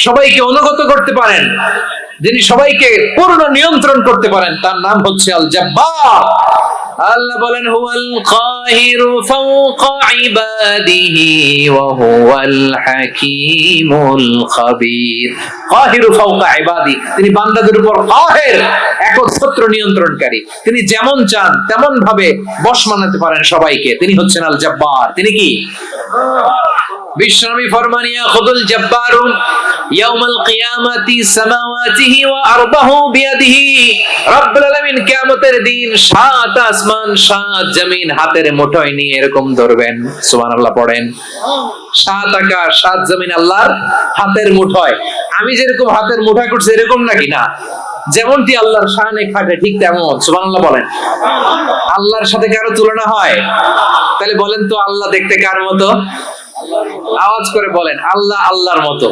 সবাইকে অনুগত করতে পারেন, যিনি সবাইকে পূর্ণ নিয়ন্ত্রণ করতে পারেন, তার নাম হচ্ছে আল জব্বার। আল্লাহ বলেন হুয়াল কাহিরু ফাওকা ইবাদিহি ওয়া হুয়াল হাকীমুল খাবীর। কাহিরু ফাওকা ইবাদি, তিনি বান্দাদের উপর কাহির, একচ্ছত্র নিয়ন্ত্রণকারী। তিনি যেমন চান তেমন ভাবে বশ মানাতে পারেন সবাইকে। তিনি হচ্ছেন আল জব্বার। তিনি কি? বিশ্বনবী ফরমান ইয়াখুদুল জব্বারু ইয়াউমাল কিয়ামাতি সামাওয়াতিহি ওয়া আরদাহু বিয়াদিহি। রব্বুল আলামিন কিয়ামতের দিন সাত আসমান সাত জমিন হাতের মুঠোয় নিয়ে এরকম ধরবেন। সুবহানাল্লাহ পড়েন। সাত আকাশ সাত জমিন আল্লাহর হাতের মুঠোয়। আমি যেরকম হাতের মুঠোয় করছি এরকম নাকি? না, যেমনটি আল্লাহর শানে খাটে ঠিক তেমন। সুবহানাল্লাহ বলেন। আল্লাহর সাথে কারো তুলনা হয়? তাহলে বলেন তো আল্লাহ দেখতে কার মতো? আওয়াজ করে বলেন, আল্লাহ আল্লাহর মতো।